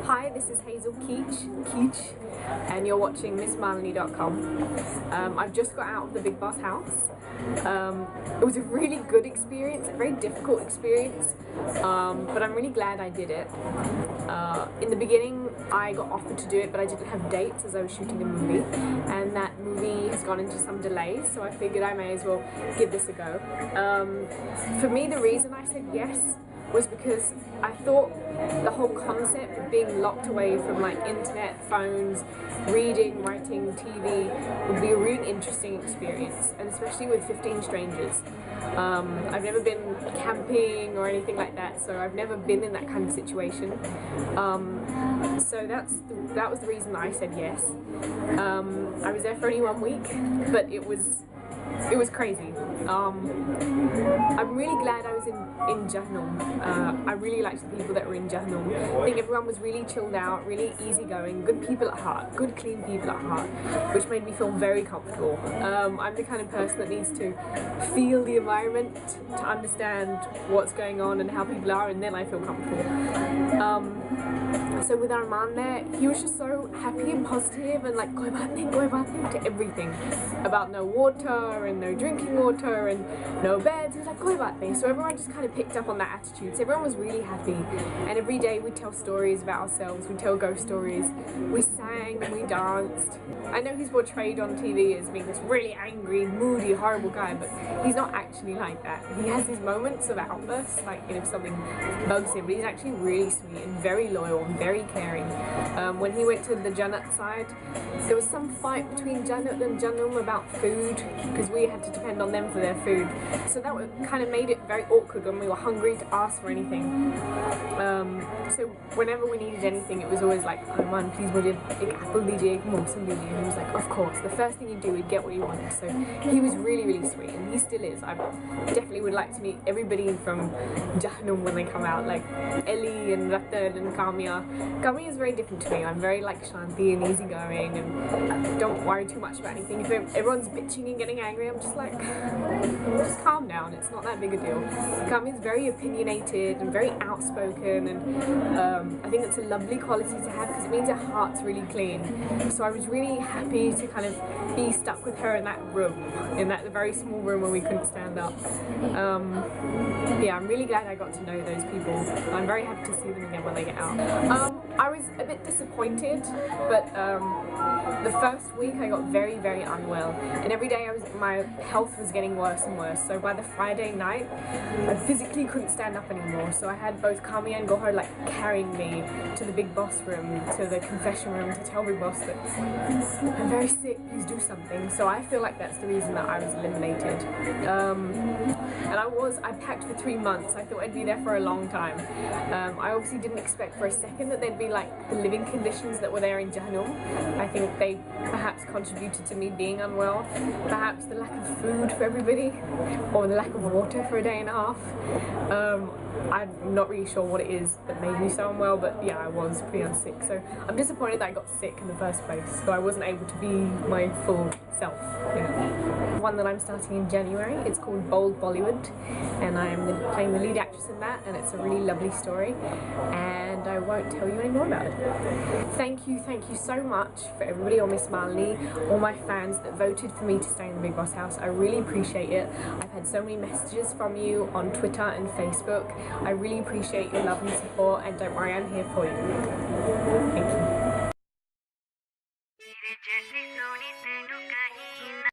Hi, this is Hazel Keech, and you're watching MissMalini.com. I've just got out of the Big Boss house. It was a really good experience, a very difficult experience, but I'm really glad I did it. In the beginning, I got offered to do it, but I didn't have dates as I was shooting a movie, and that movie has gone into some delays, so I figured I may as well give this a go. For me, the reason I said yes was because I thought the whole concept of being locked away from like internet, phones, reading, writing, TV would be a really interesting experience, and especially with 15 strangers. I've never been camping or anything like that, so I've never been in that kind of situation. So that was the reason that I said yes. I was there for only 1 week, but it was crazy. I'm really glad I was in Jahannam. I really liked the people that were in Jahannam. I think everyone was really chilled out, really easygoing, good people at heart, good clean people at heart, which made me feel very comfortable. I'm the kind of person that needs to feel the environment to understand what's going on and how people are, and then I feel comfortable. So with Arman there, he was just so happy and positive and like go back to everything about no water and no drinking water and no beds. He was like go back. So everyone just kind of picked up on that attitude. So everyone was really happy, and every day we'd tell stories about ourselves. We'd tell ghost stories. We sang and we danced. I know he's portrayed on TV as being this really angry, moody, horrible guy, but he's not actually like that. He has his moments of outbursts, like if something bugs him, but he's actually really sweet and very loyal and very caring. When he went to the Jannat side, there was some fight between Jannat and Jahannam about food, because we had to depend on them for their food. So that kind of made it very awkward when we were hungry to ask for anything. So whenever we needed anything, it was always like, Arman, please would you take apple DJ, morsel DJ? And he was like, of course, the first thing you do, we'd get what you wanted. So he was really, really sweet, and he still is. I definitely would like to meet everybody from Jahannam when they come out, like Ellie and Ratan and Kamya. Kamya is very different to me. I'm very like Shanti and easygoing and don't worry too much about anything. If everyone's bitching and getting angry, I'm just like, just calm down, it's not that big a deal. Kamya is very opinionated and very outspoken, and I think it's a lovely quality to have because it means her heart's really clean. So I was really happy to kind of be stuck with her in that room, in that very small room where we couldn't stand up. Yeah, I'm really glad I got to know those people. I'm very happy to see them again when they get out. I was a bit disappointed, but the first week I got very, very unwell, and every day my health was getting worse and worse. So by the Friday night, I physically couldn't stand up anymore. So I had both Kamya and Gohar like carrying me to the Big Boss room, to the confession room, to tell Big Boss that I'm very sick, please do something. So I feel like that's the reason that I was eliminated. And I packed for 3 months. I thought I'd be there for a long time. I obviously didn't expect for a second that they'd be like the living conditions that were there in Jahannam. I think they perhaps contributed to me being unwell. Perhaps the lack of food for everybody, or the lack of water for a day and a half. I'm not really sure what it is that made me so unwell, but yeah, I was pretty unsick. So I'm disappointed that I got sick in the first place, so I wasn't able to be my full self. Yeah. One that I'm starting in January, it's called Bold Bollywood, and I'm playing the lead actress in that, and it's a really lovely story, and I won't tell you any more about it. Thank you so much for everybody on Miss Malini, all my fans that voted for me to stay in the Big Boss house. I really appreciate it. I've had so many messages from you on Twitter and Facebook. I really appreciate your love and support, and don't worry, I'm here for you. Thank you.